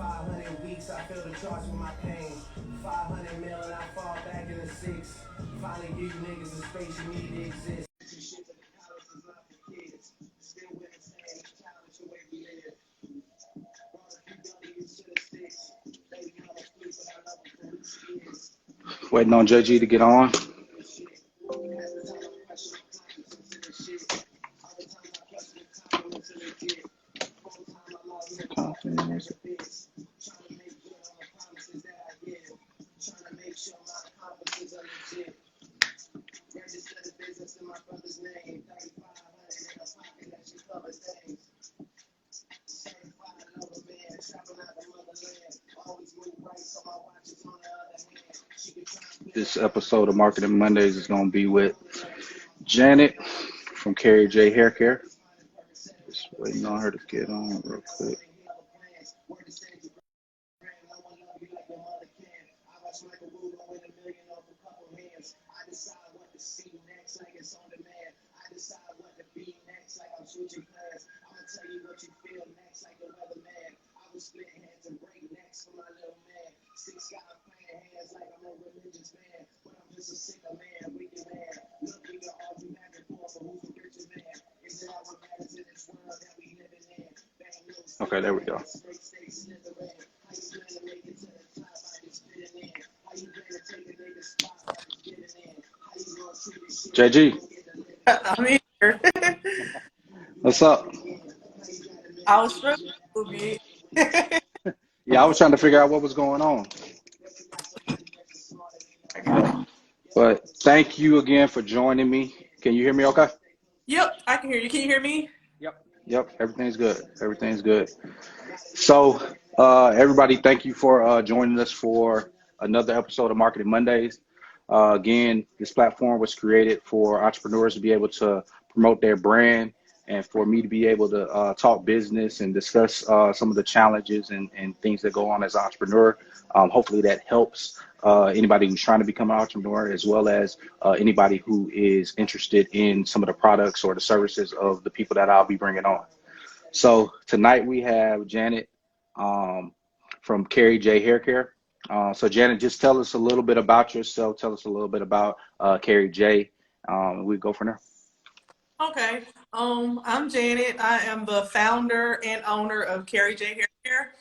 500 weeks, I feel the charge with my pain. 500 mil and I fall back in the six. Finally give you niggas the space you need to exist. Waiting on JG to get on. This episode of Marketing Mondays is going to be with Janet from Carrie J Hair Care. Just waiting on her to get on real quick. Okay, there we go. JG. I'm here. What's up? I was struggling a little bit. Yeah, I was trying to figure out what was going on. But thank you again for joining me. Can you hear me okay? Yep, I can hear you. Can you hear me? Yep, everything's good. Everything's good. So, everybody, thank you for joining us for another episode of Marketing Mondays. Again, this platform was created for entrepreneurs to be able to promote their brand and for me to be able to talk business and discuss some of the challenges and things that go on as an entrepreneur. Hopefully that helps anybody who's trying to become an entrepreneur, as well as anybody who is interested in some of the products or the services of the people that I'll be bringing on. So tonight we have Janet from Carrie J Hair Care. So Janet, just tell us a little bit about yourself. Tell us a little bit about Carrie J. We go from there. Okay. I'm Janet. I am the founder and owner of Carrie J Hair Care.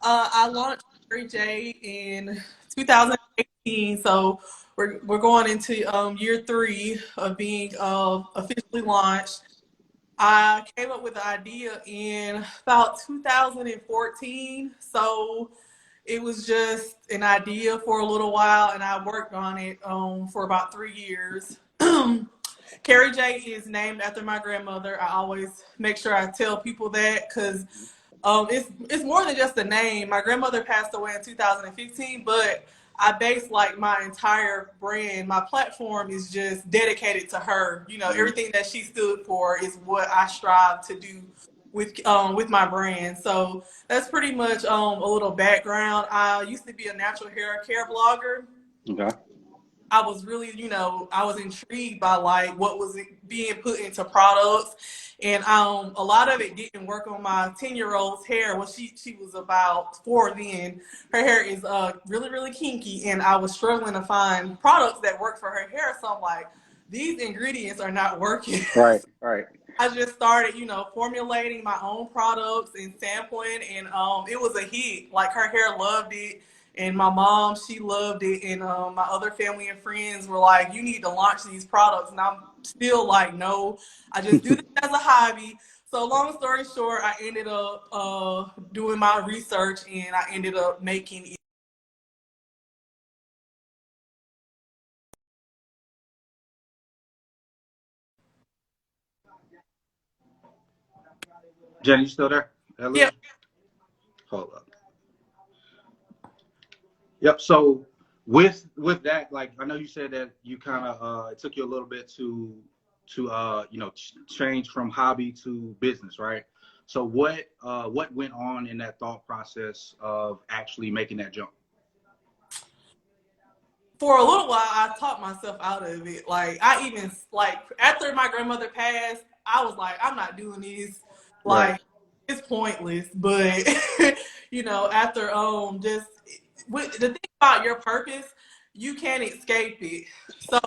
I launched Carrie J in 2018, so we're going into year 3 of being officially launched. I came up with the idea in about 2014, so it was just an idea for a little while, and I worked on it for about 3 years. Carrie J is named after my grandmother. I always make sure I tell people that because it's more than just a name. My grandmother passed away in 2015, but I base like my entire brand, my platform is just dedicated to her. You know, everything that she stood for is what I strive to do with my brand. So that's pretty much a little background. I used to be a natural hair care blogger. Okay. I was really, I was intrigued by like what was being put into products, and a lot of it didn't work on my 10-year-old's hair. Well, she was about 4 then. Her hair is really, really kinky, and I was struggling to find products that work for her hair. So I'm like, these ingredients are not working. Right. I just started, formulating my own products and sampling, and it was a hit. Like her hair loved it. And my mom, she loved it. And my other family and friends were like, you need to launch these products. And I'm still like, no, I just do this as a hobby. So long story short, I ended up doing my research, and I ended up making it. Jenny, you still there? Hello? Yep. Hold up. Yep. So with that, like I know you said that you kind of it took you a little bit to change from hobby to business, right? So what went on in that thought process of actually making that jump? For a little while, I talked myself out of it. Like I even after my grandmother passed, I was like, I'm not doing this. Like Right. it's pointless. But after just the thing about your purpose, you can't escape it. So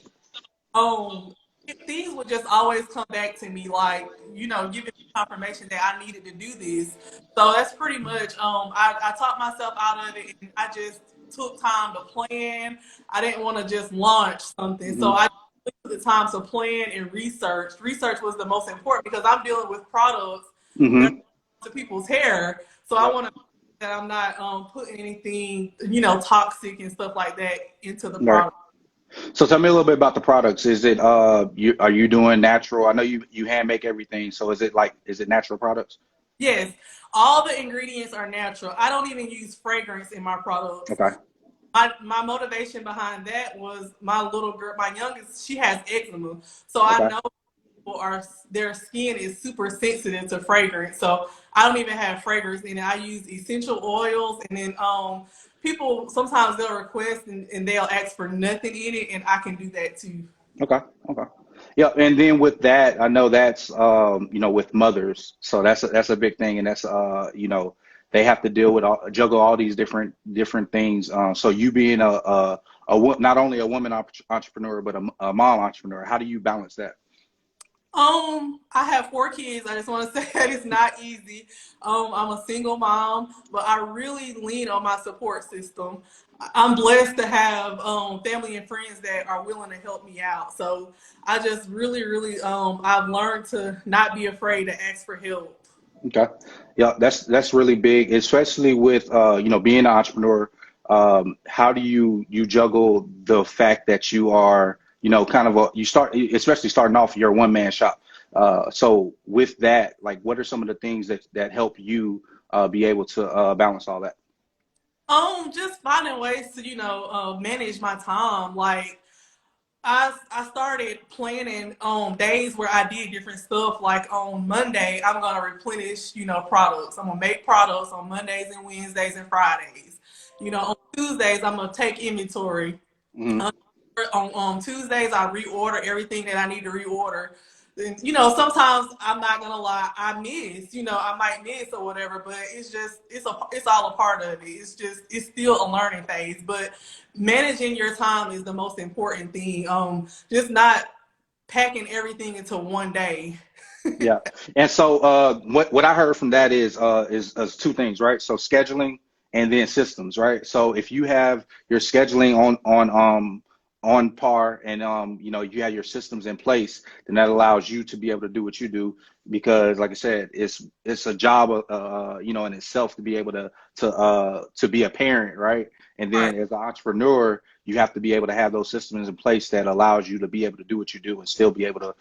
things would just always come back to me, like, giving me confirmation that I needed to do this. So that's pretty much, I talked myself out of it, and I just took time to plan. I didn't want to just launch something. So I took the time to plan and research. Research was the most important because I'm dealing with products that Mm-hmm. to people's hair. So I Yep. want to that I'm not putting anything, toxic and stuff like that into the Right. product. So tell me a little bit about the products. Is it are you doing natural? I know you hand make everything. So is it natural products? Yes, all the ingredients are natural. I don't even use fragrance in my products. Okay. My motivation behind that was my little girl, my youngest, she has eczema. So I Okay. know people their skin is super sensitive to fragrance. So I don't even have fragrance in it. I use essential oils, and then people sometimes they'll request and they'll ask for nothing in it, and I can do that too. Okay. Okay. Yeah, and then with that, I know that's with mothers, so that's a big thing, and that's they have to deal with juggle all these different things. So you being not only a woman entrepreneur but a mom entrepreneur, how do you balance that? I have 4 kids. I just want to say that it's not easy. I'm a single mom, but I really lean on my support system. I'm blessed to have family and friends that are willing to help me out. So I just really, really, I've learned to not be afraid to ask for help. Okay. Yeah, that's really big, especially with being an entrepreneur. How do you juggle the fact that you are, kind of you start, especially starting off, you're a one man shop. So with that, like, what are some of the things that help you be able to balance all that? Just finding ways to, manage my time. Like I started planning on days where I did different stuff. Like on Monday, I'm gonna replenish, products. I'm gonna make products on Mondays and Wednesdays and Fridays. On Tuesdays, I'm gonna take inventory. Hmm. Um, on Tuesdays, I reorder everything that I need to reorder. And, sometimes I'm not gonna lie, I miss. I might miss or whatever, but it's all a part of it. It's still a learning phase. But managing your time is the most important thing. Just not packing everything into one day. Yeah. And so what I heard from that is two things, right? So scheduling and then systems, right? So if you have your scheduling on par and you have your systems in place, then that allows you to be able to do what you do because like I said, it's a job in itself to be able to be a parent, right? And Right. then as an entrepreneur, you have to be able to have those systems in place that allows you to be able to do what you do and still be able to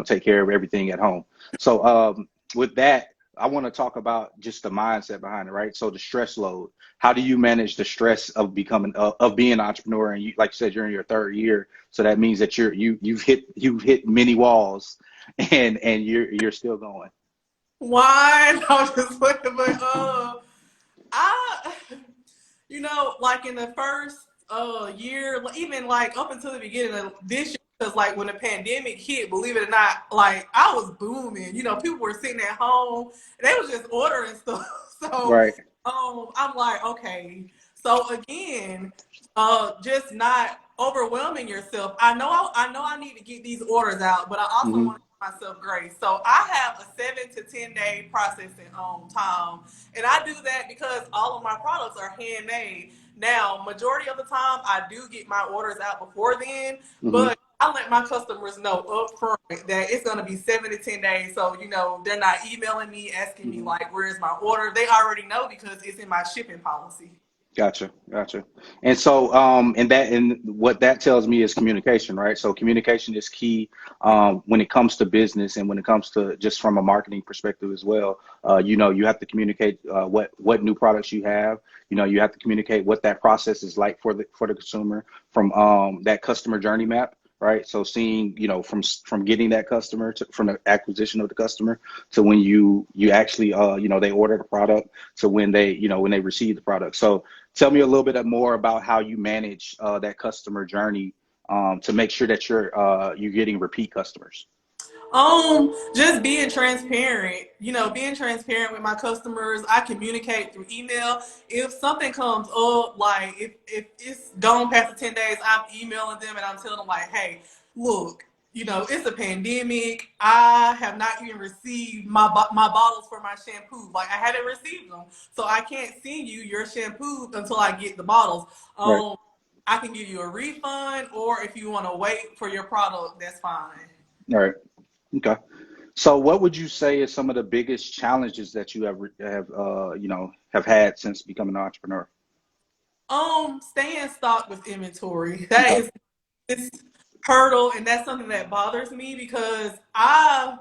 take care of everything at home. So with that, I want to talk about just the mindset behind it, right? So the stress load. How do you manage the stress of being an entrepreneur? And you, like you said, you're in your third year, so that means that you've hit many walls, and you're still going. Why? I was just looking, but I like in the first year, even like up until the beginning of this year, because like when the pandemic hit, believe it or not, like I was booming. People were sitting at home and they was just ordering stuff. So Right. I'm like, okay. So again, just not overwhelming yourself. I know I need to get these orders out, but I also Hmm. want to give myself grace. So I have a 7 to 10 day processing time, and I do that because all of my products are handmade. Now, majority of the time, I do get my orders out before then, Hmm. but I let my customers know up front that it's going to be 7 to 10 days. So, they're not emailing me, asking me, Hmm. like, where's my order? They already know because it's in my shipping policy. Gotcha, gotcha. And so, and what that tells me is communication, right? So communication is key when it comes to business and when it comes to just from a marketing perspective as well. You have to communicate what new products you have. You have to communicate what that process is like for the consumer from that customer journey map, right? So seeing, from getting that customer from the acquisition of the customer to when you actually they order the product to when they receive the product. So tell me a little bit more about how you manage that customer journey to make sure that you're getting repeat customers. Just being transparent, being transparent with my customers. I communicate through email. If something comes up, like if it's gone past the 10 days, I'm emailing them and I'm telling them like, hey, look, it's a pandemic. I have not even received my bottles for my shampoo. Like I haven't received them. So I can't send you your shampoo until I get the bottles. Right. I can give you a refund, or if you want to wait for your product, that's fine. All right. Okay. So what would you say is some of the biggest challenges that you have had since becoming an entrepreneur? Staying stocked with inventory. That Okay. is this hurdle, and that's something that bothers me because I'm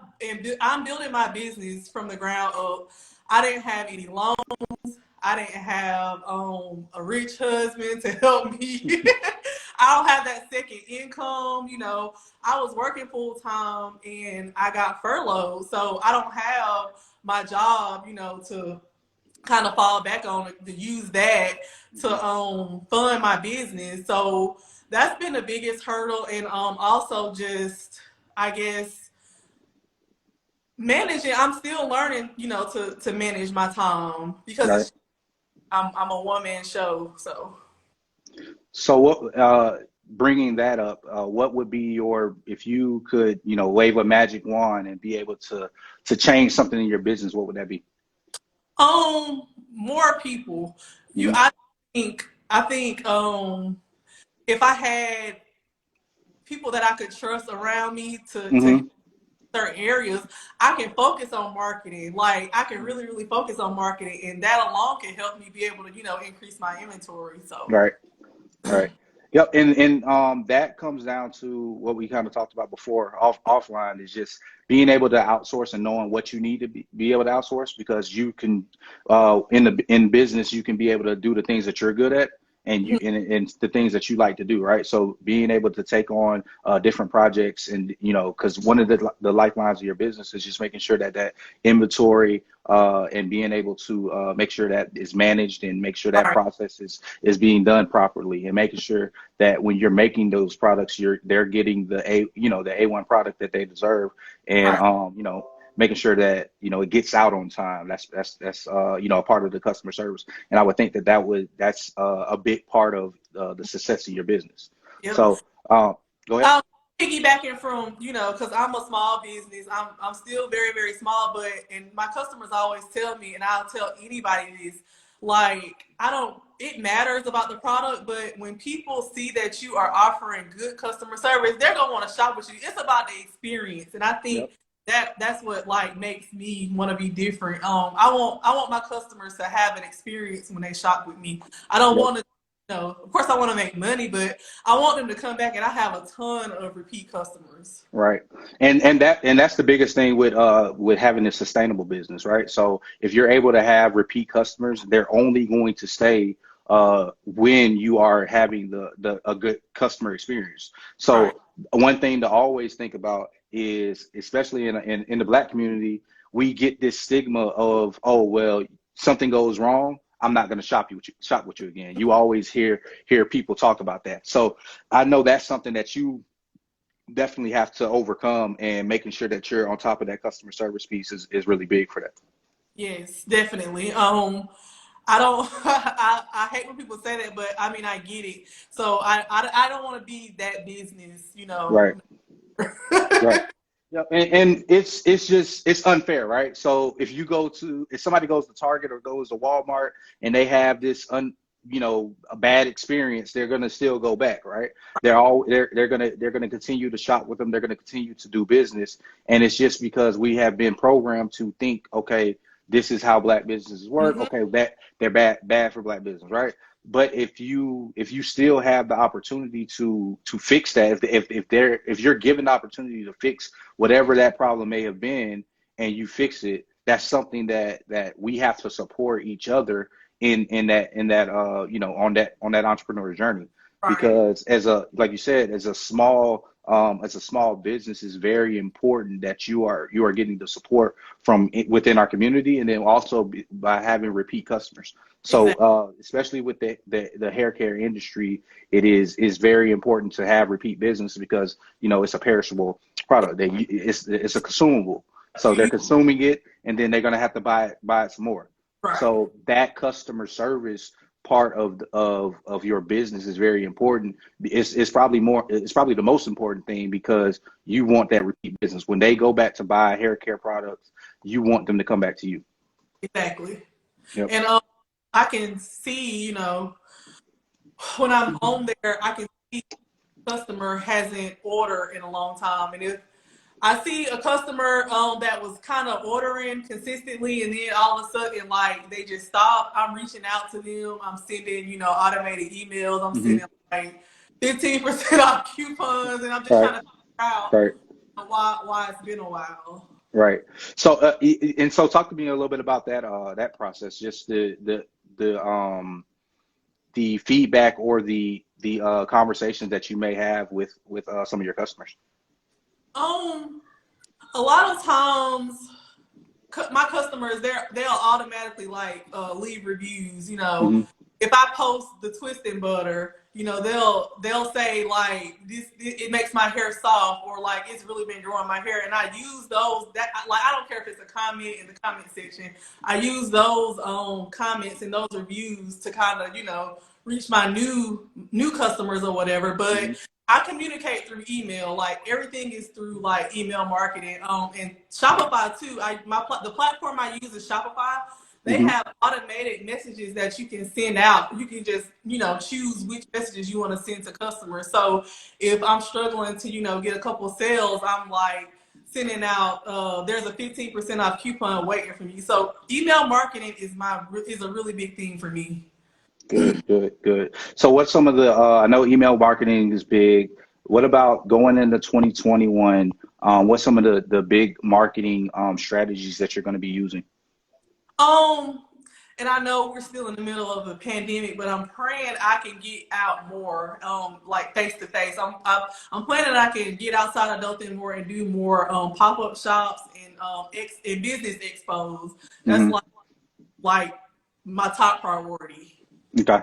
building my business from the ground up. I didn't have any loans. I didn't have a rich husband to help me. I don't have that second income. I was working full time and I got furloughed, so I don't have my job. To kind of fall back on to use that to fund my business. So that's been the biggest hurdle, and also just I guess managing. I'm still learning, to manage my time because Right. I'm a one man show. So what, bringing that up, what would be if you could, wave a magic wand and be able to change something in your business, what would that be? More people. Hmm. I think if I had people that I could trust around me to Hmm. certain areas, I can focus on marketing. Like I can really, really focus on marketing, and that alone can help me be able to, increase my inventory. So, Right. Right. Yep. And that comes down to what we kind of talked about before offline is just being able to outsource and knowing what you need to be able to outsource, because you can in business you can be able to do the things that you're good at, and and the things that you like to do, right? So being able to take on different projects, and because one of the lifelines of your business is just making sure that inventory and being able to make sure that is managed, and make sure that right, process is being done properly, and making sure that when you're making those products, they're getting the A1 product that they deserve, and right, making sure that it gets out on time. That's a part of the customer service, and I would think that's a big part of the success of your business. yep. So go ahead. Um, Piggybacking from, because I'm a small business, I'm still very, very small, and my customers always tell me, and I'll tell anybody this, like, it matters about the product, but when people see that you are offering good customer service, they're going to want to shop with you. It's about the experience. And I Yep. think that's what like makes me want to be different. I want my customers to have an experience when they shop with me. I don't Yep. want to, of course I want to make money, but I want them to come back, and I have a ton of repeat customers. Right. And that's the biggest thing with having a sustainable business, right? So if you're able to have repeat customers, they're only going to stay when you are having a good customer experience. Right. So one thing to always think about is, especially in the Black community, we get this stigma of, oh well, something goes wrong, I'm not going to shop with you again. You always hear people talk about that. So I know that's something that you definitely have to overcome, and making sure that you're on top of that customer service piece is really big for that. Yes, definitely. I don't. I hate when people say that, but I mean I get it. So I don't want to be that business. Right. Right. Yeah. And it's unfair, right? So if somebody goes to Target or goes to Walmart and they have this a bad experience, they're gonna still go back, right? They're gonna continue to shop with them. They're gonna continue to do business, and it's just because we have been programmed to think, okay, this is how Black businesses work. Hmm. Okay, that they're bad for Black business, right? But if you still have the opportunity to fix that, if you're given the opportunity to fix whatever that problem may have been, and you fix it, that's something that we have to support each other in that on that entrepreneur journey. Right. Because like you said, as a small business, it's very important that you are getting the support from within our community, and then also by having repeat customers. So Exactly. especially with the hair care industry, it is very important to have repeat business, because it's a perishable product. It's a consumable. So they're consuming it, and then they're gonna have to buy it some more. Right. So that customer service part of your business is very important. It's probably the most important thing, because you want that repeat business. When they go back to buy hair care products, you want them to come back to you. Exactly. Yep. And I can see, you know, when I'm on there, I can see the customer hasn't ordered in a long time. And if I see a customer that was kind of ordering consistently, and then all of a sudden, like, they just stop, I'm reaching out to them. I'm sending, you know, automated emails. I'm Mm-hmm. sending like 15% off coupons, and I'm just Right. trying to figure out Right. why it's been a while. Right. So so talk to me a little bit about that process, just the feedback or the conversations that you may have with some of your customers. A lot of times, my customers, they'll automatically like leave reviews. You know, Mm-hmm. if I post the twisting butter, you know, they'll say like this it makes my hair soft, or like it's really been growing my hair, and I use those. I don't care if it's a comment in the comment section. I use those comments and those reviews to kind of, you know, reach my new customers or whatever. But Mm-hmm. I communicate through email. Like, everything is through like email marketing. And Shopify too. The platform I use is Shopify. They Mm-hmm. have automated messages that you can send out. You can just, you know, choose which messages you want to send to customers. So if I'm struggling to, you know, get a couple of sales, I'm like sending out, there's a 15% off coupon waiting for me. So email marketing is a really big thing for me. Good. So what's some of the, I know email marketing is big. What about going into 2021? What's some of the big marketing strategies that you're going to be using? And I know we're still in the middle of a pandemic, but I'm praying I can get out more, like face to face. I'm planning I can get outside of Dothan more and do more pop-up shops and business expos. That's Mm-hmm. like my top priority. Okay.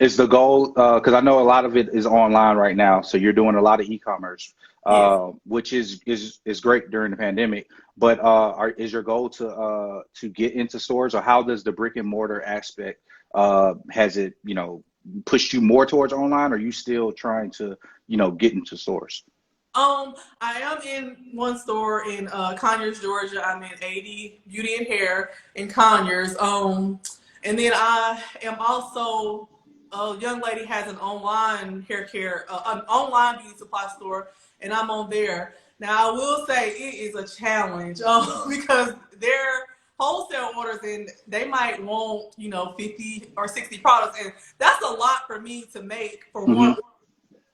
Is the goal, because I know a lot of it is online right now, so you're doing a lot of e-commerce, Yes. which is great during the pandemic. But is your goal to get into stores, or how does the brick and mortar aspect, has it, you know, pushed you more towards online, or are you still trying to, you know, get into stores? I am in one store in Conyers, Georgia. I'm in 80 Beauty and Hair in Conyers. And then I am also, a young lady has an online hair care, an online beauty supply store, and I'm on there. Now, I will say it is a challenge because they're wholesale orders, and they might want, you know, 50 or 60 products. And that's a lot for me to make for one Mm-hmm. order,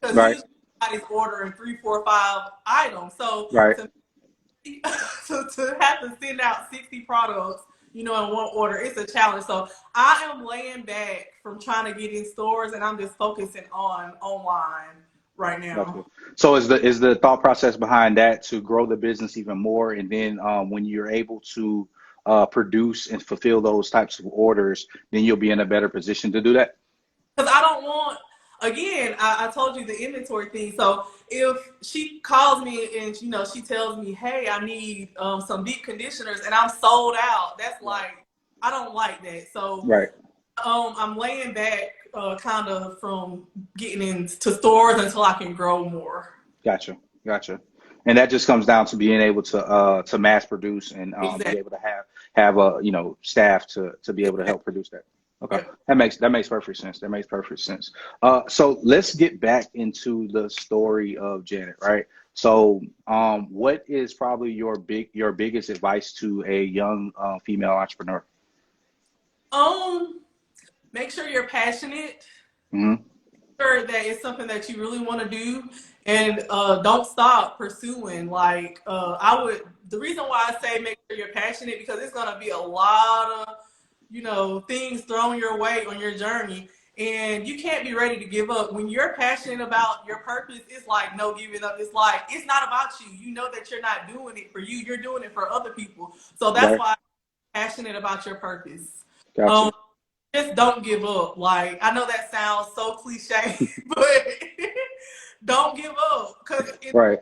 because Right. usually everybody's ordering 3, 4, 5 items. So Right. to have to send out 60 products, you know, in one order, it's a challenge. So I am laying back from trying to get in stores, and I'm just focusing on online right now. Gotcha. So is the thought process behind that to grow the business even more, and then when you're able to produce and fulfill those types of orders, then you'll be in a better position to do that? Because I don't want, again, I told you the inventory thing. So if she calls me and, you know, she tells me, hey, I need some deep conditioners, and I'm sold out, that's like, I don't like that. So Right. I'm laying back kind of from getting into stores until I can grow more. Gotcha. And that just comes down to being able to mass produce and be Exactly. able to have a, you know, staff to be able to help produce that. Okay, Yeah. that makes perfect sense. So let's get back into the story of Janet, right? So, what is probably your biggest advice to a young female entrepreneur? Make sure you're passionate. Mm-hmm. Sure that it's something that you really want to do, and don't stop pursuing. Like, the reason why I say make sure you're passionate, because it's going to be a lot of, you know, things thrown your way on your journey, and you can't be ready to give up. When you're passionate about your purpose, it's like no giving up. It's like, it's not about you. You know that you're not doing it for you. You're doing it for other people. So that's Right. why I'm passionate about your purpose. Gotcha. Just don't give up. Like, I know that sounds so cliche, but don't give up, because Right.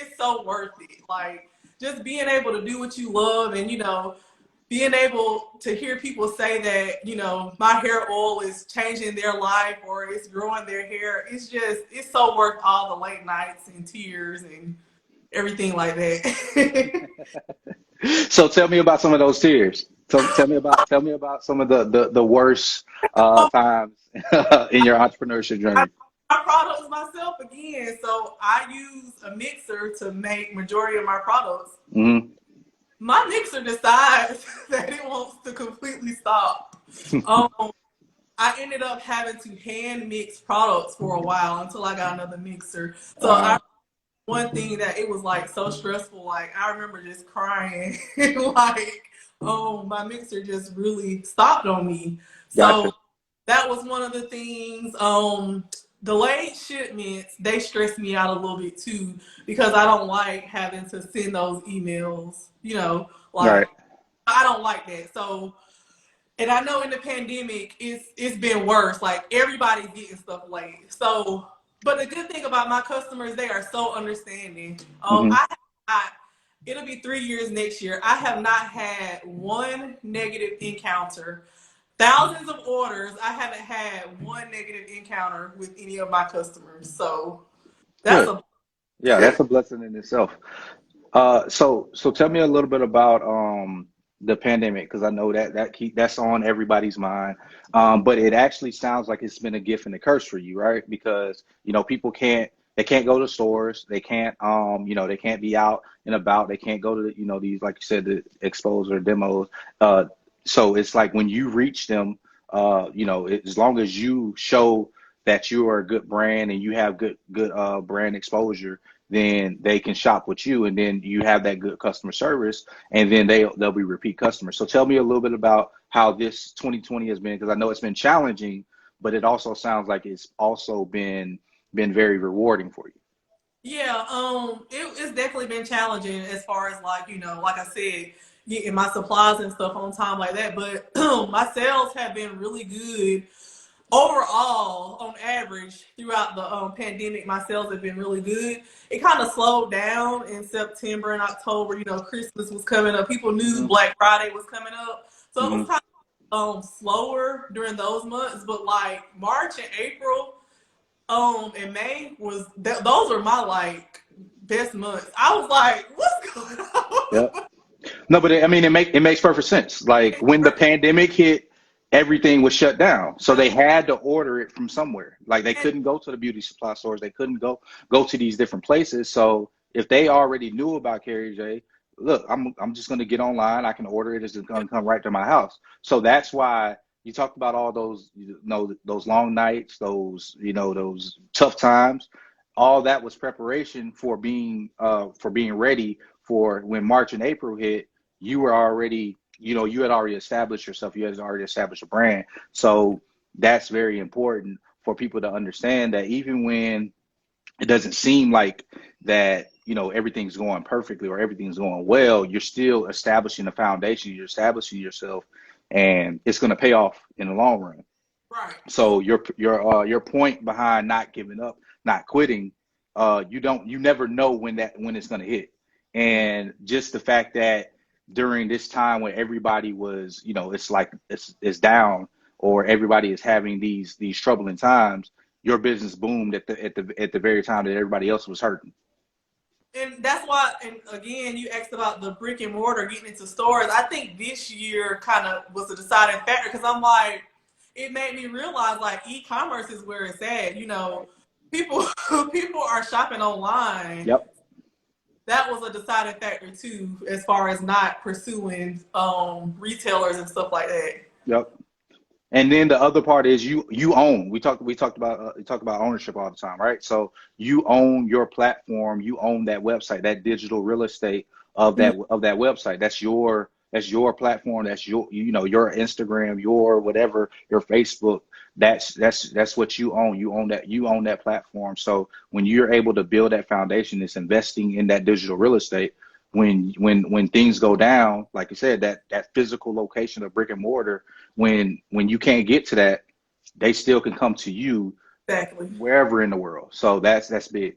it's so worth it. Like just being able to do what you love, and being able to hear people say that, my hair oil is changing their life or it's growing their hair. It's so worth all the late nights and tears and everything like that. So tell me about some of those tears. So tell me about some of the worst times in your entrepreneurship journey. My products myself again. So I use a mixer to make majority of my products. Mm-hmm. My mixer decides that it wants to completely stop. I ended up having to hand mix products for a while until I got another mixer. So one thing that it was like so stressful. Like I remember just crying, like, oh, my mixer just really stopped on me. Gotcha. So that was one of the things. Delayed shipments, they stress me out a little bit too, because I don't like having to send those emails, like Right. I don't like that. So, and I know in the pandemic it's been worse. Like everybody's getting stuff late. So, but the good thing about my customers, they are so understanding. Mm-hmm. I have not, it'll be 3 years next year. I have not had one negative encounter. Thousands of orders. I haven't had one negative encounter with any of my customers. So that's Good. Yeah, that's a blessing in itself. So tell me a little bit about the pandemic, because I know that's on everybody's mind. But it actually sounds like it's been a gift and a curse for you, right? Because people can't go to stores, they can't they can't be out and about, they can't go to these, like you said, the expos or demos. So it's like when you reach them, as long as you show that you are a good brand and you have good brand exposure, then they can shop with you, and then you have that good customer service, and then they'll be repeat customers. So tell me a little bit about how this 2020 has been, because I know it's been challenging, but it also sounds like it's also been very rewarding for you. Yeah, it's definitely been challenging as far as like, like I said, getting my supplies and stuff on time like that. But my sales have been really good. Overall, on average, throughout the pandemic, my sales have been really good. It kind of slowed down in September and October. Christmas was coming up. People knew Mm-hmm. Black Friday was coming up. So it Mm-hmm. was kind of slower during those months. But like March and April, and May those are my like best months. I was like, what's going on? Yep. No, but I mean, it makes perfect sense. Like when the pandemic hit, everything was shut down, so they had to order it from somewhere. Like they couldn't go to the beauty supply stores, they couldn't go to these different places. So if they already knew about Carrie J, look, I'm just going to get online. I can order it. It's going to come right to my house. So that's why you talked about all those, those long nights, those tough times. All that was preparation for being ready for when March and April hit. You were already, you had already established yourself. You had already established a brand. So that's very important for people to understand, that even when it doesn't seem like that, everything's going perfectly or everything's going well, you're still establishing a foundation. You're establishing yourself, and it's going to pay off in the long run. Right. So your point behind not giving up, not quitting, you never know when it's going to hit. And just the fact that during this time when everybody was, it's like it's down, or everybody is having these troubling times, your business boomed at the very time that everybody else was hurting. And that's why, and again, you asked about the brick and mortar getting into stores. I think this year kind of was a deciding factor, because I'm like, it made me realize like e-commerce is where it's at. People people are shopping online. Yep. That was a deciding factor too, as far as not pursuing retailers and stuff like that. Yep. And then the other part is you own. We talk about ownership all the time, right? So you own your platform, you own that website, that digital real estate of that website. That's your platform. That's your Instagram, your whatever, your Facebook. That's what you own. You own that platform. So when you're able to build that foundation, it's investing in that digital real estate. When things go down, like you said, that physical location of brick and mortar, when you can't get to that, they still can come to you Exactly. wherever in the world. So that's big.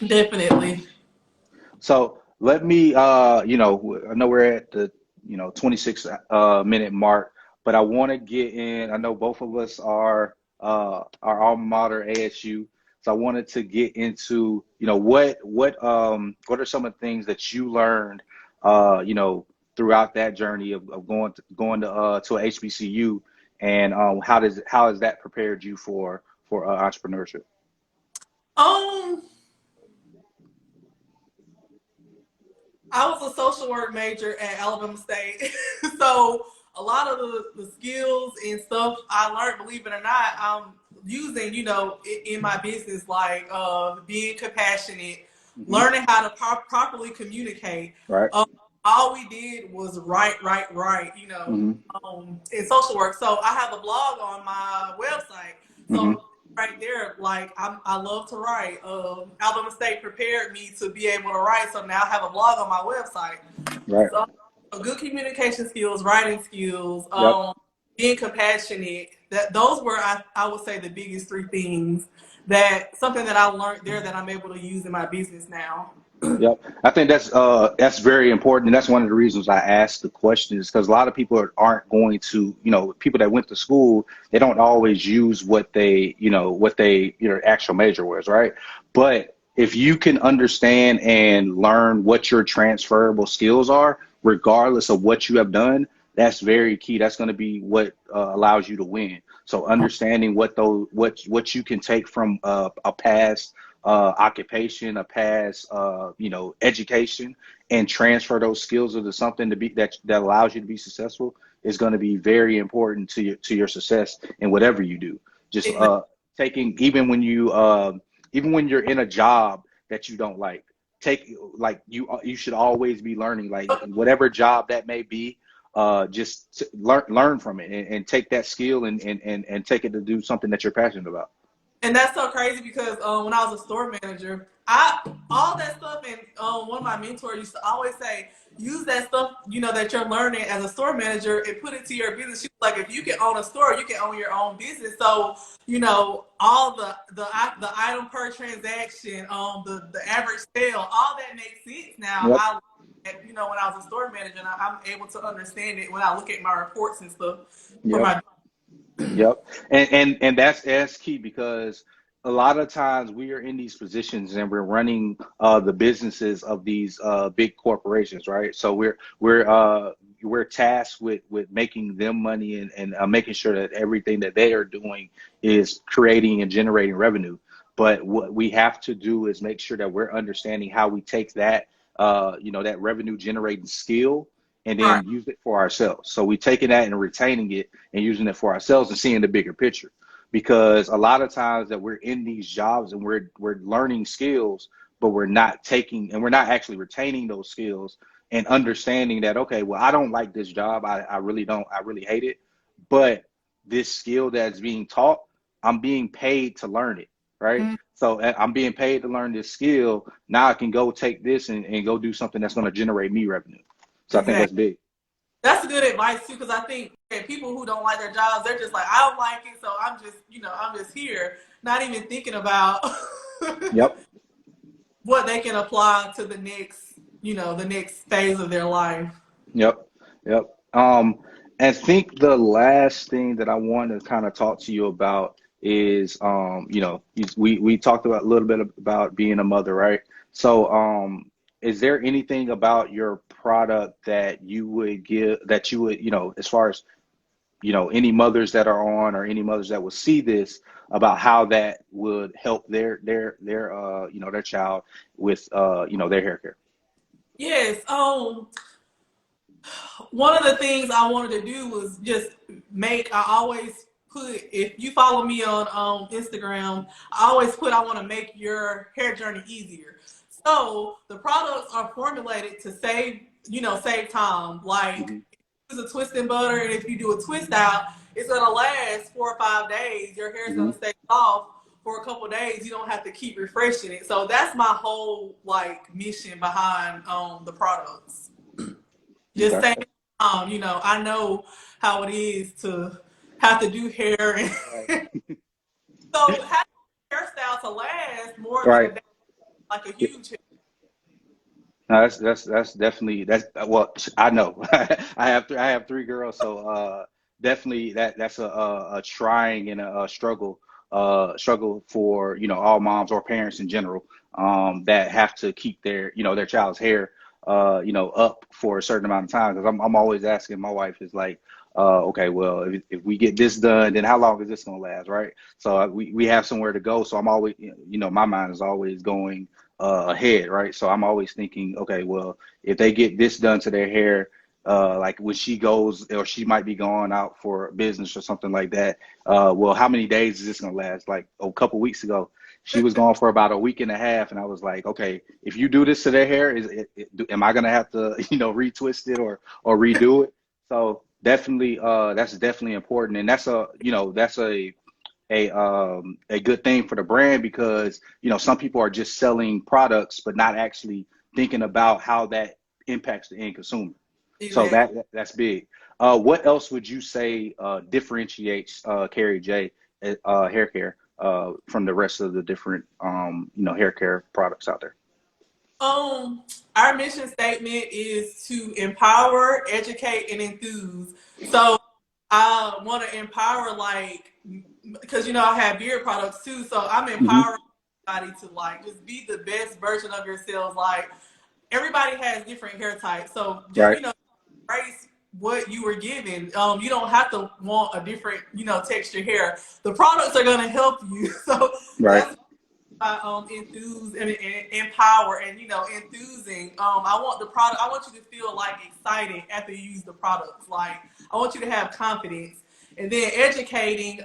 Definitely. So let me, I know we're at the, 26 minute mark, but I want to get in. I know both of us are our alma mater ASU, so I wanted to get into, what are some of the things that you learned, throughout that journey of going to a HBCU, and how has that prepared you for entrepreneurship? Um, I was a social work major at Alabama State. So a lot of the skills and stuff I learned, believe it or not, I'm using, in my business, like being compassionate, Hmm. learning how to properly communicate. Right. All we did was write, Hmm. in social work. So I have a blog on my website. Hmm. So right there, like I love to write. Alabama State prepared me to be able to write, so now I have a blog on my website. Right. So good communication skills, writing skills, Yep. being compassionate. Those were I would say the biggest three things that something that I learned there that I'm able to use in my business now. Yep. I think that's very important, and that's one of the reasons I asked the question is because a lot of people aren't going to, people that went to school, they don't always use what they actual major was, right? But if you can understand and learn what your transferable skills are, regardless of what you have done, that's very key. That's going to be what allows you to win. So understanding what you can take from a past occupation, a past, education, and transfer those skills into something that allows you to be successful is going to be very important to your success in whatever you do. Just Exactly. taking even when you're in a job that you don't like, you should always be learning, like whatever job that may be. Just learn from it and take that skill and take it to do something that you're passionate about. And that's so crazy because when I was a store manager, I all that stuff, and one of my mentors used to always say, use that stuff that you're learning as a store manager and put it to your business. She was like, if you can own a store, you can own your own business. So all the item per transaction, the average sale, all that makes sense now. Yep. I when I was a store manager, and I'm able to understand it when I look at my reports and stuff for Yep. my. Yep. And that's key because a lot of times we are in these positions and we're running the businesses of these big corporations, right? So we're tasked with making them money and making sure that everything that they are doing is creating and generating revenue. But what we have to do is make sure that we're understanding how we take that that revenue generating skill and Right. then use it for ourselves. So we taking that and retaining it and using it for ourselves and seeing the bigger picture. Because a lot of times that we're in these jobs and we're learning skills, but we're not actually retaining those skills and understanding that, okay, well, I don't like this job. I really don't. I really hate it. But this skill that's being taught, I'm being paid to learn it, right? Mm-hmm. So I'm being paid to learn this skill. Now I can go take this and go do something that's going to generate me revenue. So I think that's Exactly. big. That's good advice too, because I think people who don't like their jobs, they're just like, I don't like it, so I'm just here, not even thinking about Yep. what they can apply to the next phase of their life. Yep. Yep. I think the last thing that I want to kind of talk to you about is, we talked about a little bit about being a mother, right? So, is there anything about your product that you would, as far as, any mothers that are on or any mothers that will see this about how that would help their child with, their hair care? Yes. One of the things I wanted to do was just I always put, if you follow me on Instagram, I always put, I want to make your hair journey easier. So the products are formulated to save time. Like, Hmm. use a twist and butter, and if you do a twist out, it's gonna last 4 or 5 days. Your hair is Hmm. gonna stay soft for a couple of days. You don't have to keep refreshing it. So that's my whole like mission behind the products. Just Okay. saying, I know how it is to have to do hair, Right. and so having a hairstyle to last more than a Right. day, like a huge hit. No, that's definitely that's well, I know. I have three girls, so definitely that's a trying and a struggle struggle for all moms or parents in general that have to keep their their child's hair up for a certain amount of time, because I'm always asking my wife is like okay, well, if we get this done, then how long is this gonna last, right? So we have somewhere to go, so I'm always my mind is always going ahead, right? So I'm always thinking, okay, well, if they get this done to their hair, like when she goes, or she might be going out for business or something like that, well, how many days is this gonna last? Like a couple weeks ago, she was gone for about a week and a half, and I was like, okay, if you do this to their hair, am I gonna have to, retwist it or redo it? So definitely, that's definitely important, and that's that's a good thing for the brand, because some people are just selling products but not actually thinking about how that impacts the end consumer. So Exactly. that's big. What else would you say differentiates Carrie J hair care from the rest of the different hair care products out there? Um, our mission statement is to empower, educate, and enthuse. So I want to empower, like, because I have beard products too. So I'm Hmm. empowering everybody to like just be the best version of yourselves. Like everybody has different hair types, so just Right. embrace what you were given. You don't have to want a different texture hair. The products are gonna help you. So Right. that's enthuse and empower and enthusing. I want the product. I want you to feel like excited after you use the products. Like I want you to have confidence. And then educating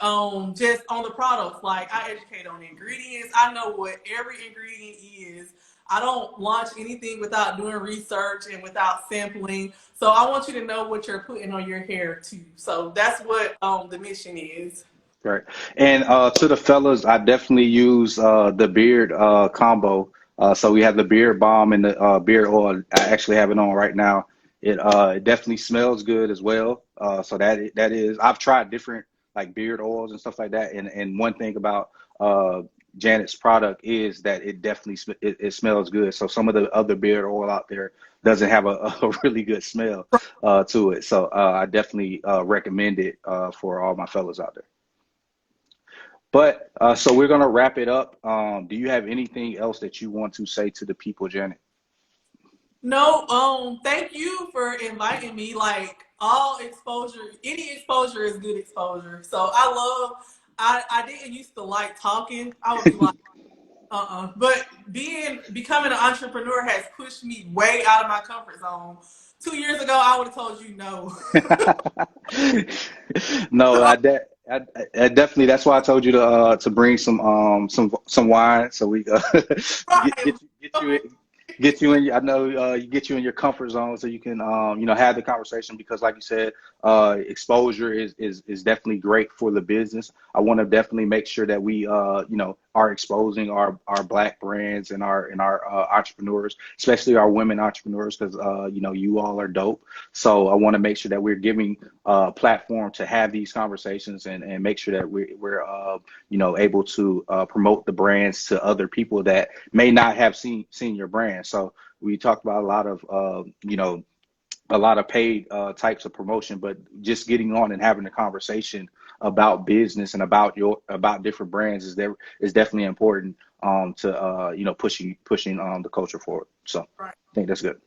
just on the products. Like I educate on ingredients. I know what every ingredient is. I don't launch anything without doing research and without sampling. So I want you to know what you're putting on your hair too. So that's what the mission is. Right. And to the fellas, I definitely use the beard combo. So we have the beard balm and the beard oil. I actually have it on right now. It definitely smells good as well. So that is, I've tried different like beard oils and stuff like that. And one thing about Janet's product is that it definitely it smells good. So some of the other beard oil out there doesn't have a really good smell to it. So I definitely recommend it for all my fellas out there. But so we're gonna wrap it up. Do you have anything else that you want to say to the people, Janet? No, thank you for inviting me. Like all exposure, any exposure is good exposure. So I didn't used to like talking. I would be like, But becoming an entrepreneur has pushed me way out of my comfort zone. 2 years ago, I would have told you no. No, I definitely. That's why I told you to bring some wine, so we get Right. get you get you in. I know you get you in your comfort zone, so you can have the conversation, because like you said, exposure is definitely great for the business. I want to definitely make sure that we are exposing our black brands and our entrepreneurs, especially our women entrepreneurs, because you all are dope. So I want to make sure that we're giving platform to have these conversations, and make sure that we're able to promote the brands to other people that may not have seen your brand. So we talked about a lot of a lot of paid types of promotion, but just getting on and having a conversation about business and about different brands is definitely important to pushing the culture forward. So Right. I think that's good.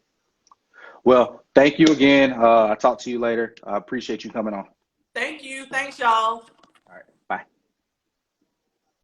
Well, thank you again. I'll talk to you later. I appreciate you coming on. Thank you. Thanks, y'all.